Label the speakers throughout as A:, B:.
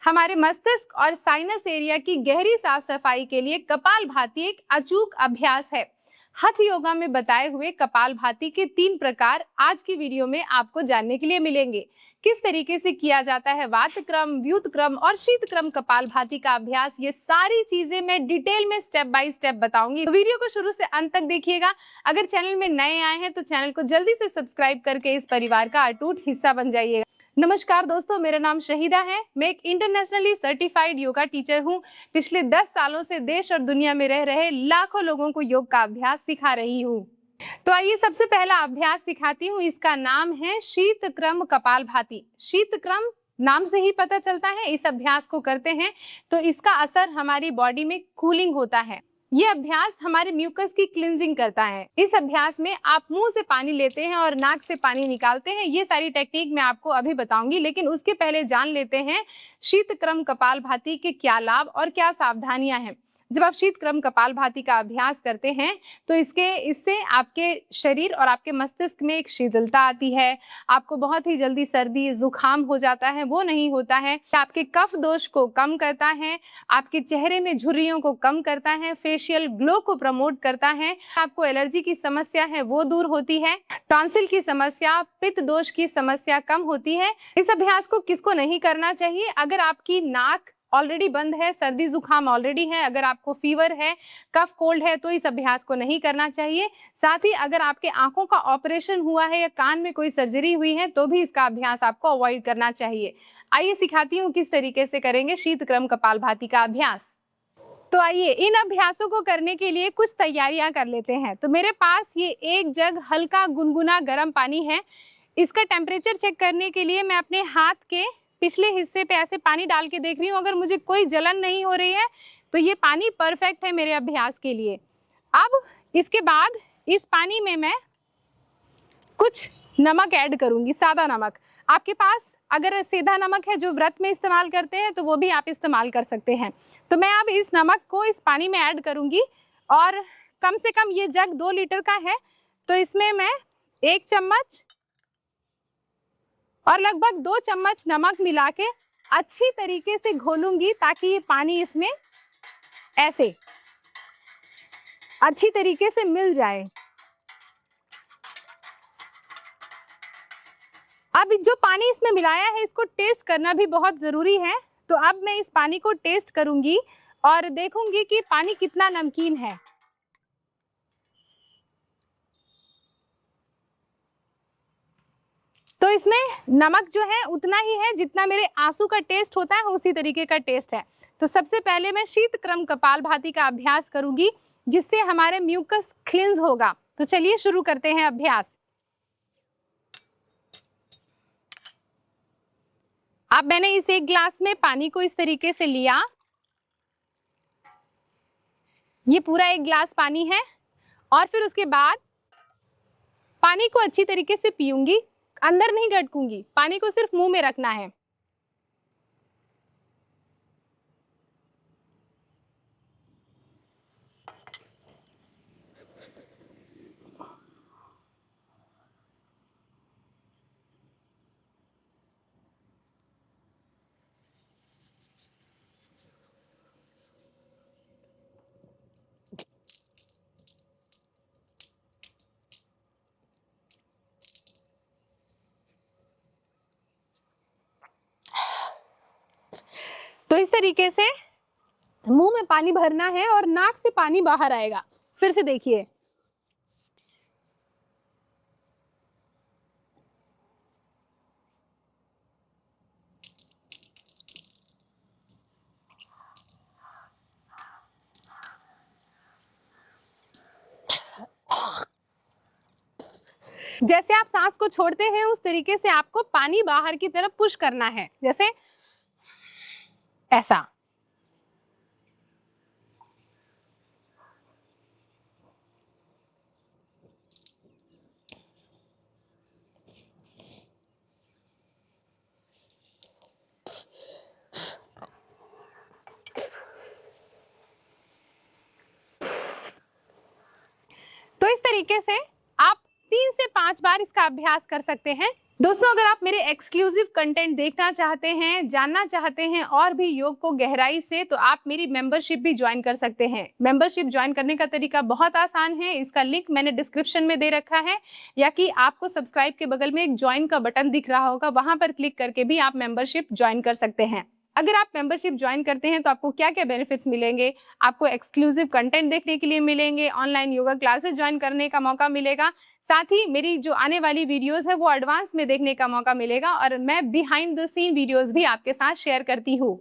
A: हमारे मस्तिष्क और साइनस एरिया की गहरी साफ सफाई के लिए कपालभाति एक अचूक अभ्यास है। हठ योगा में बताए हुए कपालभाति के 3 प्रकार आज की वीडियो में आपको जानने के लिए मिलेंगे। किस तरीके से किया जाता है वात क्रम, व्युत क्रम और शीत क्रम कपालभाति का अभ्यास, ये सारी चीजें मैं डिटेल में स्टेप बाय स्टेप बताऊंगी। तो वीडियो को शुरू से अंत तक देखिएगा। अगर चैनल में नए आए हैं तो चैनल को जल्दी से सब्सक्राइब करके इस परिवार का अटूट हिस्सा बन जाइएगा। नमस्कार दोस्तों, मेरा नाम शहीदा है। मैं एक इंटरनेशनली सर्टिफाइड योगा टीचर हूँ। पिछले 10 सालों से देश और दुनिया में रह रहे लाखों लोगों को योग का अभ्यास सिखा रही हूँ। तो आइए सबसे पहला अभ्यास सिखाती हूँ। इसका नाम है शीत क्रम कपालभाति। शीत क्रम नाम से ही पता चलता है, इस अभ्यास को करते हैं तो इसका असर हमारी बॉडी में कूलिंग होता है। ये अभ्यास हमारे म्यूकस की क्लींजिंग करता है। इस अभ्यास में आप मुंह से पानी लेते हैं और नाक से पानी निकालते हैं। ये सारी टेक्निक मैं आपको अभी बताऊंगी, लेकिन उसके पहले जान लेते हैं शीत क्रम कपालभाति के क्या लाभ और क्या सावधानियां हैं। जब आप शीत क्रम कपालभाति का अभ्यास करते हैं तो इससे आपके शरीर और आपके मस्तिष्क में एक शीतलता आती है। आपको बहुत ही जल्दी सर्दी जुकाम हो जाता है, वो नहीं होता है। आपके कफ दोष को कम करता है, आपके चेहरे में झुर्रियों को कम करता है, फेशियल ग्लो को प्रमोट करता है। आपको एलर्जी की समस्या है वो दूर होती है, टॉन्सिल की समस्या, पित्त दोष की समस्या कम होती है। इस अभ्यास को किसको नहीं करना चाहिए? अगर आपकी नाक ऑलरेडी बंद है, सर्दी जुकाम ऑलरेडी है, अगर आपको फीवर है, कफ कोल्ड है, तो इस अभ्यास को नहीं करना चाहिए। साथ ही अगर आपके आंखों का ऑपरेशन हुआ है या कान में कोई सर्जरी हुई है तो भी इसका अभ्यास आपको अवॉइड करना चाहिए। आइए सिखाती हूँ किस तरीके से करेंगे शीत क्रम कपालभाति का अभ्यास। तो आइए इन अभ्यासों को करने के लिए कुछ तैयारियां कर लेते हैं। तो मेरे पास ये एक जग हल्का गुनगुना गर्म पानी है। इसका टेम्परेचर चेक करने के लिए मैं अपने हाथ के पिछले हिस्से पे ऐसे पानी डाल के देख रही हूँ। अगर मुझे कोई जलन नहीं हो रही है तो ये पानी परफेक्ट है मेरे अभ्यास के लिए। अब इसके बाद इस पानी में मैं कुछ नमक ऐड करूंगी, सादा नमक। आपके पास अगर सीधा नमक है जो व्रत में इस्तेमाल करते हैं तो वो भी आप इस्तेमाल कर सकते हैं। तो मैं अब इस नमक को इस पानी में ऐड करूंगी और कम से कम ये जग 2 लीटर का है तो इसमें मैं 1 चम्मच और लगभग 2 चम्मच नमक मिला के अच्छी तरीके से घोलूंगी ताकि ये पानी इसमें ऐसे अच्छी तरीके से मिल जाए। अब जो पानी इसमें मिलाया है इसको टेस्ट करना भी बहुत ज़रूरी है। तो अब मैं इस पानी को टेस्ट करूंगी और देखूंगी कि पानी कितना नमकीन है। तो इसमें नमक जो है उतना ही है जितना मेरे आंसू का टेस्ट होता है, उसी तरीके का टेस्ट है। तो सबसे पहले मैं शीत क्रम कपालभाति का अभ्यास करूंगी जिससे हमारे म्यूकस क्लींस होगा। तो चलिए शुरू करते हैं अभ्यास। अब मैंने इस 1 ग्लास में पानी को इस तरीके से लिया। ये पूरा 1 ग्लास पानी है और फिर उसके बाद पानी को अच्छी तरीके से पीऊंगी, अंदर नहीं गटकूंगी, पानी को सिर्फ मुंह में रखना है। तो इस तरीके से मुंह में पानी भरना है और नाक से पानी बाहर आएगा। फिर से देखिए। जैसे आप सांस को छोड़ते हैं उस तरीके से आपको पानी बाहर की तरफ पुश करना है, जैसे ऐसा। तो इस तरीके से आप 3 से 5 बार इसका अभ्यास कर सकते हैं। दोस्तों, अगर आप मेरे एक्सक्लूसिव कंटेंट देखना चाहते हैं, जानना चाहते हैं और भी योग को गहराई से, तो आप मेरी मेंबरशिप भी ज्वाइन कर सकते हैं। मेंबरशिप ज्वाइन करने का तरीका बहुत आसान है। इसका लिंक मैंने डिस्क्रिप्शन में दे रखा है, या कि आपको सब्सक्राइब के बगल में एक ज्वाइन का बटन दिख रहा होगा, वहां पर क्लिक करके भी आप मेंबरशिप ज्वाइन कर सकते हैं। अगर आप मेंबरशिप ज्वाइन करते हैं तो आपको क्या क्या बेनिफिट्स मिलेंगे? आपको एक्सक्लूसिव कंटेंट देखने के लिए मिलेंगे, ऑनलाइन योगा क्लासेस ज्वाइन करने का मौका मिलेगा, साथ ही मेरी जो आने वाली वीडियोस है वो एडवांस में देखने का मौका मिलेगा, और मैं बिहाइंड द सीन वीडियोस भी आपके साथ शेयर करती हूँ।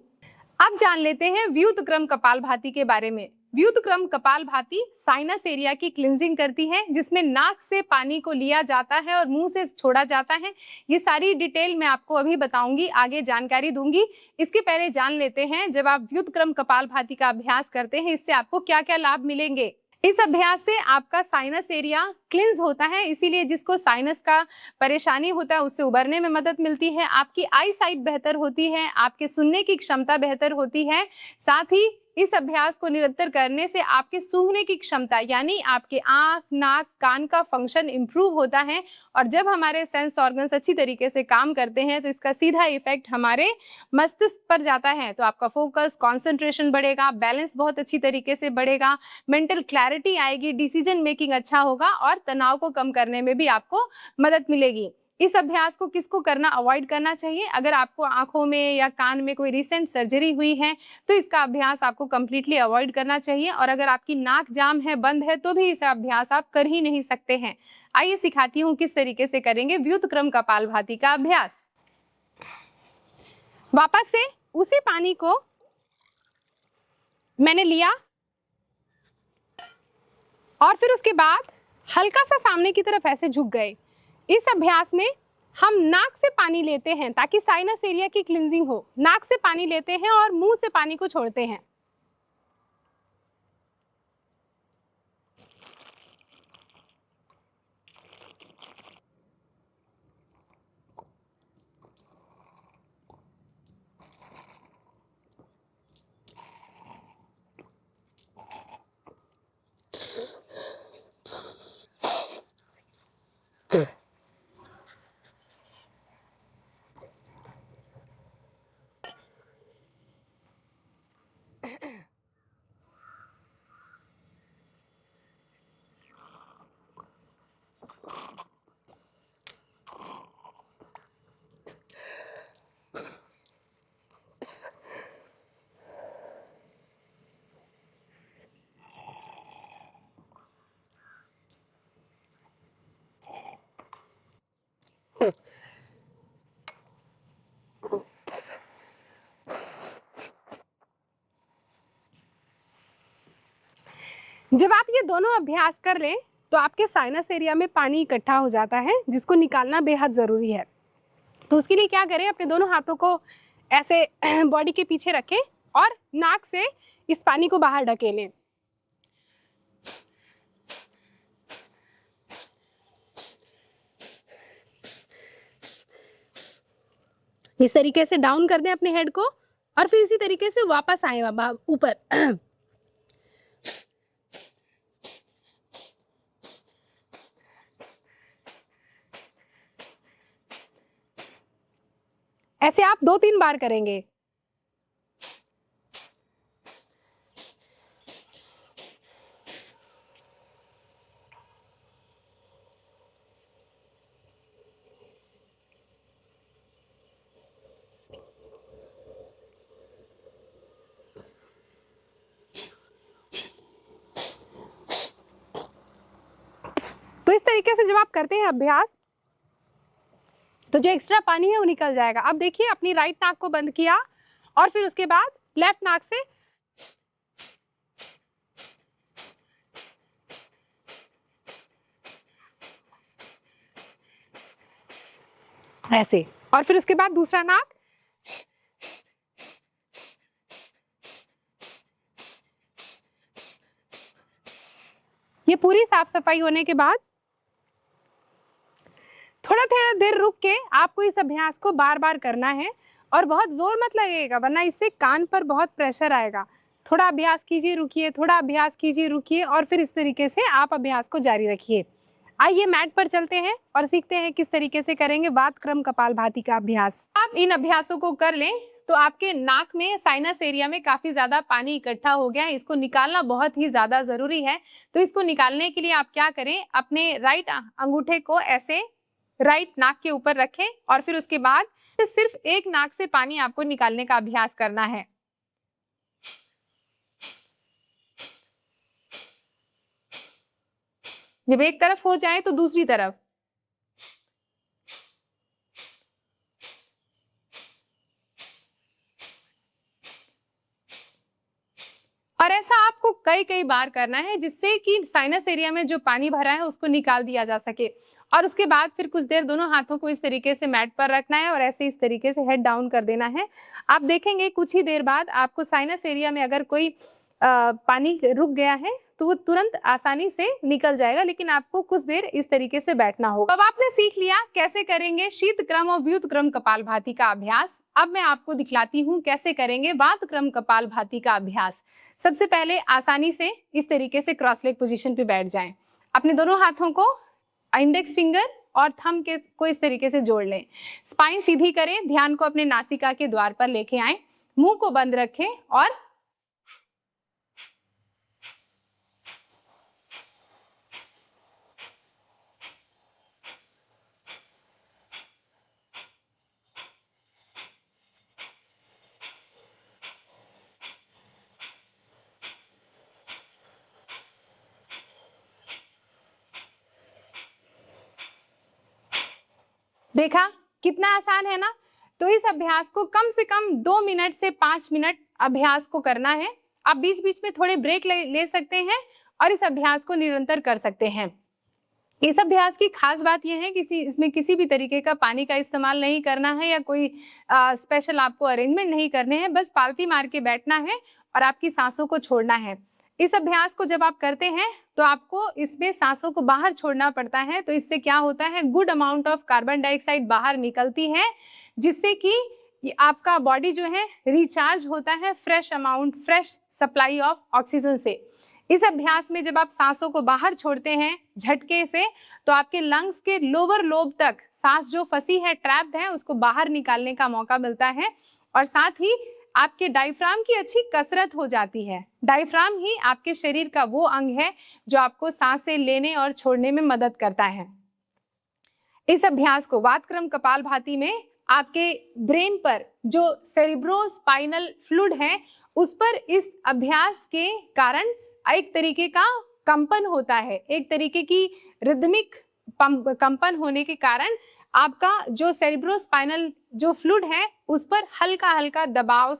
A: अब जान लेते हैं व्युत्क्रम कपालभाति के बारे में। व्युत्क्रम कपालभाति साइनस एरिया की क्लिंजिंग करती है, जिसमें नाक से पानी को लिया जाता है और मुंह से छोड़ा जाता है। ये सारी डिटेल मैं आपको अभी बताऊंगी, आगे जानकारी दूंगी। इसके पहले जान लेते हैं, जब आप व्युत्क्रम कपालभाति का अभ्यास करते हैं, इससे आपको क्या क्या लाभ मिलेंगे। इस अभ्यास से आपका साइनस एरिया क्लिंज होता है, इसीलिए जिसको साइनस का परेशानी होता है उससे उबरने में मदद मिलती है। आपकी आई साइट बेहतर होती है, आपके सुनने की क्षमता बेहतर होती है। साथ ही इस अभ्यास को निरंतर करने से आपके सूंघने की क्षमता, यानी आपके आंख, नाक, कान का फंक्शन इंप्रूव होता है। और जब हमारे सेंस ऑर्गन्स अच्छी तरीके से काम करते हैं तो इसका सीधा इफेक्ट हमारे मस्तिष्क पर जाता है। तो आपका फोकस, कंसंट्रेशन बढ़ेगा, बैलेंस बहुत अच्छी तरीके से बढ़ेगा, मेंटल क्लैरिटी आएगी, डिसीजन मेकिंग अच्छा होगा और तनाव को कम करने में भी आपको मदद मिलेगी। इस अभ्यास को किसको करना अवॉइड करना चाहिए? अगर आपको आंखों में या कान में कोई रिसेंट सर्जरी हुई है तो इसका अभ्यास आपको कंप्लीटली अवॉइड करना चाहिए, और अगर आपकी नाक जाम है, बंद है, तो भी इस अभ्यास आप कर ही नहीं सकते हैं। आइए सिखाती हूँ किस तरीके से करेंगे व्युत्क्रम कपालभाति का अभ्यास। वापस से उसी पानी को मैंने लिया और फिर उसके बाद हल्का सा सामने की तरफ ऐसे झुक गए। इस अभ्यास में हम नाक से पानी लेते हैं ताकि साइनस एरिया की क्लिंजिंग हो। नाक से पानी लेते हैं और मुंह से पानी को छोड़ते हैं। जब आप ये दोनों अभ्यास कर लें तो आपके साइनस एरिया में पानी इकट्ठा हो जाता है, जिसको निकालना बेहद ज़रूरी है। तो उसके लिए क्या करें, अपने दोनों हाथों को ऐसे बॉडी के पीछे रखें और नाक से इस पानी को बाहर ढकेलें। इस तरीके से डाउन कर दें अपने हेड को और फिर इसी तरीके से वापस आए ऊपर। ऐसे आप 2-3 बार करेंगे। तो इस तरीके से जब आप करते हैं अभ्यास तो जो एक्स्ट्रा पानी है वो निकल जाएगा। अब देखिए, अपनी राइट नाक को बंद किया और फिर उसके बाद लेफ्ट नाक से ऐसे, और फिर उसके बाद दूसरा नाक, ये पूरी साफ सफाई होने के बाद थोड़ा थोड़ा देर रुक के आपको इस अभ्यास को बार बार करना है, और बहुत जोर मत लगेगा वरना इससे कान पर बहुत प्रेशर आएगा। थोड़ा अभ्यास कीजिए, रुकिए, थोड़ा अभ्यास कीजिए, रुकिए, और फिर इस तरीके से आप अभ्यास को जारी रखिए। आइए मैट पर चलते हैं और सीखते हैं किस तरीके से करेंगे वातक्रम कपालभाति का अभ्यास। आप इन अभ्यासों को कर लें तो आपके नाक में साइनस एरिया में काफी ज्यादा पानी इकट्ठा हो गया है, इसको निकालना बहुत ही ज्यादा जरूरी है। तो इसको निकालने के लिए आप क्या करें, अपने राइट अंगूठे को ऐसे राइट नाक के ऊपर रखें और फिर उसके बाद सिर्फ एक नाक से पानी आपको निकालने का अभ्यास करना है। जब एक तरफ हो जाए तो दूसरी तरफ। और ऐसा आपको कई कई बार करना है जिससे कि साइनस एरिया में जो पानी भरा है उसको निकाल दिया जा सके। और उसके बाद फिर कुछ देर दोनों हाथों को इस तरीके से मैट पर रखना है और ऐसे इस तरीके से हेड डाउन कर देना है। आप देखेंगे कुछ ही देर बाद आपको साइनस एरिया में अगर कोई पानी रुक गया है तो वो तुरंत आसानी से निकल जाएगा, लेकिन आपको कुछ देर इस तरीके से बैठना होगा। अब आपने सीख लिया कैसे करेंगे शीतक्रम और व्युत्क्रम कपालभाति का अभ्यास। अब मैं आपको दिखलाती हूँ कैसे करेंगे वातक्रम कपालभाति का अभ्यास। सबसे पहले आसानी से इस तरीके से क्रॉस लेग पोजीशन पे बैठ जाएं। अपने दोनों हाथों को इंडेक्स फिंगर और थंब के को इस तरीके से जोड़ लें। स्पाइन सीधी करें, ध्यान को अपने नासिका के द्वार पर लेके आएं, मुंह को बंद रखें और देखा कितना आसान है ना। तो इस अभ्यास को कम से कम 2 मिनट से 5 मिनट अभ्यास को करना है। आप बीच बीच में थोड़े ब्रेक ले सकते हैं और इस अभ्यास को निरंतर कर सकते हैं। इस अभ्यास की खास बात यह है कि इसमें किसी भी तरीके का पानी का इस्तेमाल नहीं करना है या कोई स्पेशल आपको अरेंजमेंट नहीं करने हैं, बस पालती मार के बैठना है और आपकी सांसों को छोड़ना है। इस अभ्यास को जब आप करते हैं तो आपको इसमें सांसों को बाहर छोड़ना पड़ता है, तो इससे क्या होता है, good amount of carbon dioxide बाहर निकलती है, जिससे कि आपका बॉडी जो है रिचार्ज होता है फ्रेश सप्लाई ऑफ ऑक्सीजन से। इस अभ्यास में जब आप सांसों को बाहर छोड़ते हैं झटके से तो आपके लंग्स के लोअर लोब तक सांस जो फंसी है, ट्रैप्ड है, उसको बाहर निकालने का मौका मिलता है और साथ ही आपके डायफ्राम की अच्छी कसरत हो जाती है। डायफ्राम ही आपके शरीर का वो अंग है जो आपको सांसें लेने और छोड़ने में मदद करता है। इस अभ्यास को वातक्रम कपालभाति में आपके ब्रेन पर जो सेरिब्रोस्पाइनल फ्लूइड है उस पर इस अभ्यास के कारण एक तरीके का कंपन होता है, एक तरीके की रिदमिक कंपन होने के कारण आपका जो सेरिब्रोस्पाइनल जो फ्लूइड है उस पर हल्का हल्का दबाव,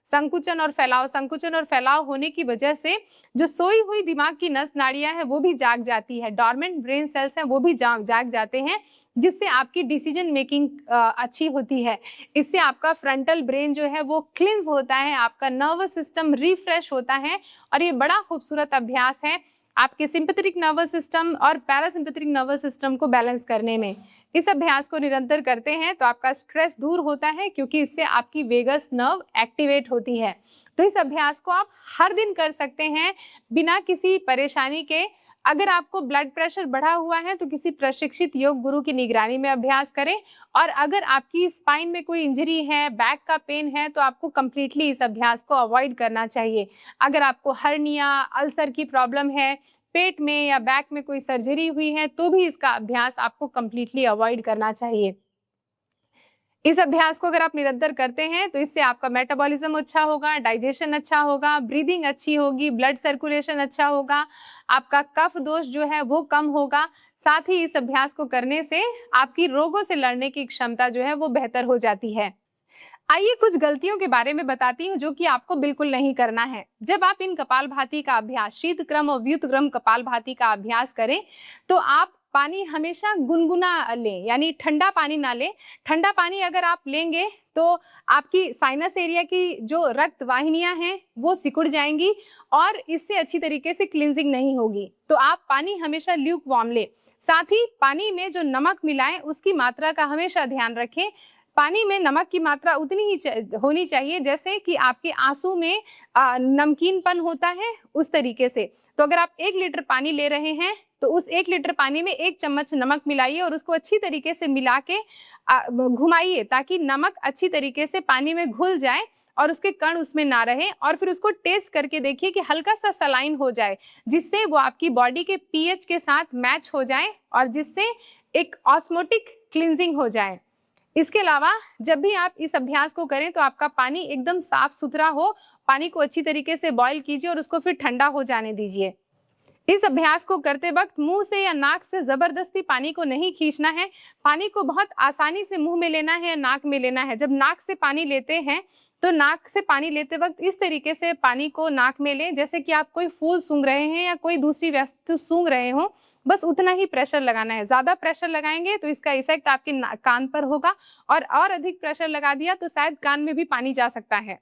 A: संकुचन और फैलाव होने की वजह से जो सोई हुई दिमाग की नस नाड़ियां हैं वो भी जाग जाती है, डॉर्मेंट ब्रेन सेल्स हैं वो भी जाग जाते हैं, जिससे आपकी डिसीजन मेकिंग अच्छी होती है। इससे आपका फ्रंटल ब्रेन जो है वो क्लिंज होता है, आपका नर्वस सिस्टम रिफ्रेश होता है और ये बड़ा खूबसूरत अभ्यास है आपके सिंपैथेटिक नर्वस सिस्टम और पैरासिम्पैथेटिक नर्वस सिस्टम को बैलेंस करने में। इस अभ्यास को निरंतर करते हैं तो आपका स्ट्रेस दूर होता है, क्योंकि इससे आपकी वेगस नर्व एक्टिवेट होती है। तो इस अभ्यास को आप हर दिन कर सकते हैं बिना किसी परेशानी के। अगर आपको ब्लड प्रेशर बढ़ा हुआ है तो किसी प्रशिक्षित योग गुरु की निगरानी में अभ्यास करें, और अगर आपकी स्पाइन में कोई इंजरी है, बैक का पेन है, तो आपको कम्प्लीटली इस अभ्यास को अवॉइड करना चाहिए। अगर आपको हर्निया, अल्सर की प्रॉब्लम है, पेट में या बैक में कोई सर्जरी हुई है, तो भी इसका अभ्यास आपको कम्प्लीटली अवॉइड करना चाहिए। इस अभ्यास को अगर आप निरंतर करते हैं तो इससे आपका मेटाबॉलिज्म अच्छा होगा, डाइजेशन अच्छा होगा, ब्रीदिंग अच्छी होगी, ब्लड सर्कुलेशन अच्छा होगा, आपका कफ दोष जो है वो कम होगा। साथ ही इस अभ्यास को करने से आपकी रोगों से लड़ने की क्षमता जो है वो बेहतर हो जाती है। आइए कुछ गलतियों के बारे में बताती हूँ जो कि आपको बिल्कुल नहीं करना है। जब आप इन कपालभाति का अभ्यास, शीतक्रम और व्युत्क्रम कपालभाति का अभ्यास करें तो आप पानी हमेशा गुनगुना लें, यानी ठंडा पानी ना लें। ठंडा पानी अगर आप लेंगे तो आपकी साइनस एरिया की जो रक्त वाहिनियां हैं वो सिकुड़ जाएंगी और इससे अच्छी तरीके से क्लींजिंग नहीं होगी। तो आप पानी हमेशा ल्यूक वार्म लें। साथ ही पानी में जो नमक मिलाएं उसकी मात्रा का हमेशा ध्यान रखें। पानी में नमक की मात्रा उतनी ही होनी चाहिए जैसे कि आपके आंसू में नमकीनपन होता है, उस तरीके से। तो अगर आप 1 लीटर पानी ले रहे हैं तो उस 1 लीटर पानी में 1 चम्मच नमक मिलाइए और उसको अच्छी तरीके से मिला के घुमाइए ताकि नमक अच्छी तरीके से पानी में घुल जाए और उसके कण उसमें ना रहे। और फिर उसको टेस्ट करके देखिए कि हल्का सा सलाइन हो जाए, जिससे वो आपकी बॉडी के पीएच के साथ मैच हो जाए और जिससे एक ऑस्मोटिक क्लींजिंग हो जाए। इसके अलावा जब भी आप इस अभ्यास को करें तो आपका पानी एकदम साफ सुथरा हो। पानी को अच्छी तरीके से बॉईल कीजिए और उसको फिर ठंडा हो जाने दीजिए। इस अभ्यास को करते वक्त मुंह से या नाक से जबरदस्ती पानी को नहीं खींचना है। पानी को बहुत आसानी से मुंह में लेना है या नाक में लेना है। जब नाक से पानी लेते हैं तो नाक से पानी लेते वक्त इस तरीके से पानी को नाक में लें जैसे कि आप कोई फूल सूंघ रहे हैं या कोई दूसरी वस्तु सूंघ रहे हो। बस उतना ही प्रेशर लगाना है। ज्यादा प्रेशर लगाएंगे तो इसका इफेक्ट आपके कान पर होगा और अधिक प्रेशर लगा दिया तो शायद कान में भी पानी जा सकता है।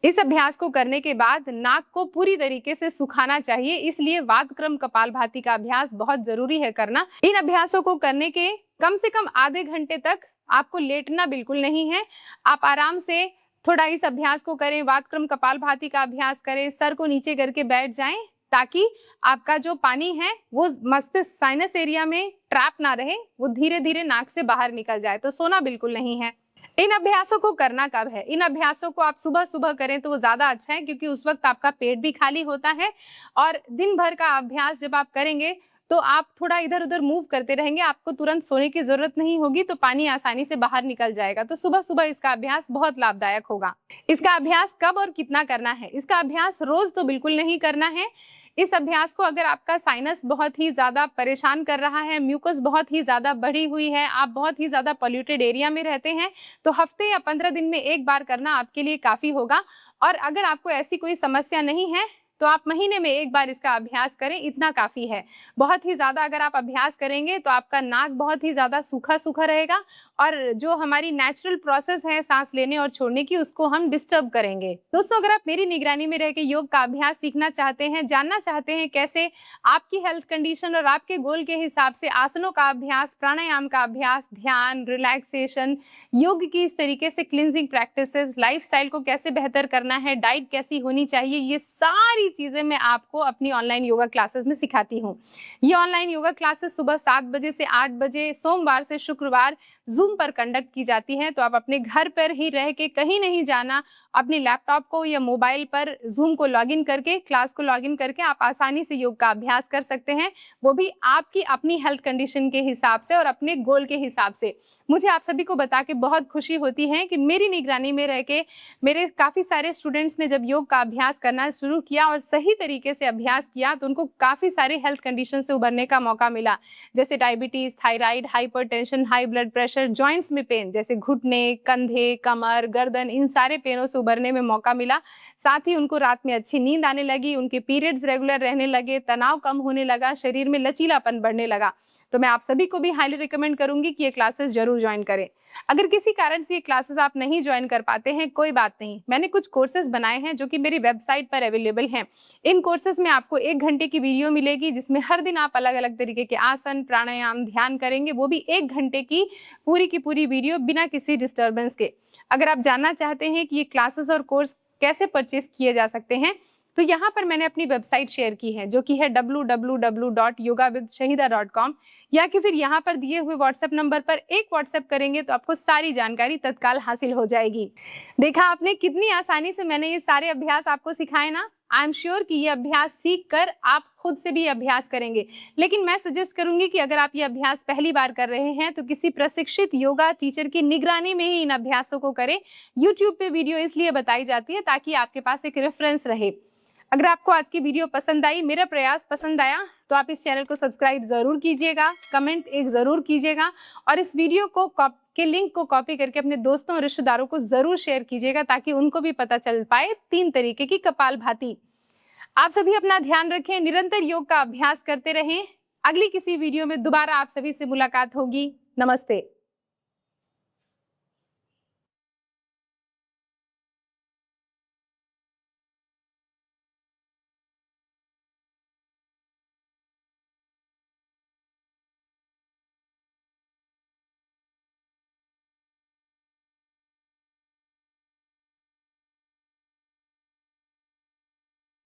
A: इस अभ्यास को करने के बाद नाक को पूरी तरीके से सुखाना चाहिए, इसलिए वातक्रम कपालभाति का अभ्यास बहुत जरूरी है करना। इन अभ्यासों को करने के कम से कम आधे घंटे तक आपको लेटना बिल्कुल नहीं है। आप आराम से थोड़ा इस अभ्यास को करें, वातक्रम कपालभाति का अभ्यास करें, सर को नीचे करके बैठ जाएं ताकि आपका जो पानी है वो मस्तिष्क साइनस एरिया में ट्रैप ना रहे, वो धीरे धीरे नाक से बाहर निकल जाए। तो सोना बिल्कुल नहीं है। इन अभ्यासों को करना कब है? इन अभ्यासों को आप सुबह सुबह करें तो वो ज्यादा अच्छा है, क्योंकि उस वक्त आपका पेट भी खाली होता है और दिन भर का अभ्यास जब आप करेंगे तो आप थोड़ा इधर उधर मूव करते रहेंगे, आपको तुरंत सोने की जरूरत नहीं होगी, तो पानी आसानी से बाहर निकल जाएगा। तो सुबह सुबह इसका अभ्यास बहुत लाभदायक होगा। इसका अभ्यास कब और कितना करना है? इसका अभ्यास रोज तो बिल्कुल नहीं करना है। इस अभ्यास को अगर आपका साइनस बहुत ही ज्यादा परेशान कर रहा है, म्यूकस बहुत ही ज्यादा बढ़ी हुई है, आप बहुत ही ज्यादा पॉल्यूटेड एरिया में रहते हैं, तो हफ्ते या 15 दिन में एक बार करना आपके लिए काफी होगा। और अगर आपको ऐसी कोई समस्या नहीं है तो आप महीने में एक बार इसका अभ्यास करें, इतना काफी है। बहुत ही ज्यादा अगर आप अभ्यास करेंगे तो आपका नाक बहुत ही ज्यादा सूखा सूखा रहेगा और जो हमारी नेचुरल प्रोसेस है सांस लेने और छोड़ने की, उसको हम डिस्टर्ब करेंगे। दोस्तों, अगर आप मेरी निगरानी में रह के योग का अभ्यास सीखना चाहते हैं, जानना चाहते हैं कैसे आपकी हेल्थ कंडीशन और आपके गोल के हिसाब से आसनों का अभ्यास, प्राणायाम का अभ्यास, ध्यान, रिलैक्सेशन, योग की इस तरीके से क्लिनजिंग प्रैक्टिसेस, लाइफस्टाइल को कैसे बेहतर करना है, डाइट कैसी होनी चाहिए, ये सारी चीजें मैं आपको अपनी ऑनलाइन योगा क्लासेस में सिखाती हूँ। ये ऑनलाइन योगा क्लासेस सुबह 7 बजे से 8 बजे सोमवार से शुक्रवार जूम पर कंडक्ट की जाती है। तो आप अपने घर पर ही रह के, कहीं नहीं जाना, अपने लैपटॉप को या मोबाइल पर जूम को लॉगिन करके, क्लास को लॉगिन करके आप आसानी से योग का अभ्यास कर सकते हैं, वो भी आपकी अपनी हेल्थ कंडीशन के हिसाब से और अपने गोल के हिसाब से। मुझे आप सभी को बता के बहुत खुशी होती है कि मेरी निगरानी में रह के मेरे काफ़ी सारे स्टूडेंट्स ने जब योग का अभ्यास करना शुरू किया और सही तरीके से अभ्यास किया तो उनको काफ़ी सारे हेल्थ कंडीशन से उभरने का मौका मिला, जैसे diabetes, thyroid, hypertension, high blood pressure, joints में पेन जैसे घुटने, कंधे, कमर, गर्दन, इन सारे पेनों से उभरने में मौका मिला। साथ ही उनको रात में अच्छी नींद आने लगी, उनके पीरियड्स रेगुलर रहने लगे, तनाव कम होने लगा, शरीर में लचीलापन बढ़ने लगा। तो मैं आप सभी को भी हाईली रिकमेंड करूंगी कि ये क्लासेस जरूर ज्वाइन करें। अगर किसी कारण से ये क्लासेस आप नहीं ज्वाइन कर पाते हैं, कोई बात नहीं, मैंने कुछ कोर्सेज बनाए हैं जो कि मेरी वेबसाइट पर अवेलेबल हैं। इन कोर्सेज में आपको 1 घंटे की वीडियो मिलेगी जिसमें हर दिन आप अलग अलग तरीके के आसन, प्राणायाम, ध्यान करेंगे, वो भी 1 घंटे की पूरी वीडियो बिना किसी डिस्टर्बेंस के। अगर आप जानना चाहते हैं कि ये क्लासेस और कोर्स कैसे परचेज किए जा सकते हैं तो यहाँ पर मैंने अपनी वेबसाइट शेयर की है जो कि है www.yogawithshahida.com, या कि फिर यहाँ पर दिए हुए व्हाट्सएप नंबर पर एक व्हाट्सएप करेंगे तो आपको सारी जानकारी तत्काल हासिल हो जाएगी। देखा आपने कितनी आसानी से मैंने ये सारे अभ्यास आपको सिखाए ना। आई एम श्योर कि ये अभ्यास सीख कर आप खुद से भी अभ्यास करेंगे, लेकिन मैं सजेस्ट करूंगी कि अगर आप ये अभ्यास पहली बार कर रहे हैं तो किसी प्रशिक्षित योगा टीचर की निगरानी में ही इन अभ्यासों को करें। यूट्यूब पे वीडियो इसलिए बताई जाती है ताकि आपके पास एक रेफरेंस रहे। अगर आपको आज की वीडियो पसंद आई, मेरा प्रयास पसंद आया, तो आप इस चैनल को सब्सक्राइब जरूर कीजिएगा, कमेंट एक जरूर कीजिएगा और इस वीडियो को के लिंक को कॉपी करके अपने दोस्तों और रिश्तेदारों को जरूर शेयर कीजिएगा ताकि उनको भी पता चल पाए 3 तरीके की कपालभाति। आप सभी अपना ध्यान रखें, निरंतर योग का अभ्यास करते रहें। अगली किसी वीडियो में दोबारा आप सभी से मुलाकात होगी। नमस्ते।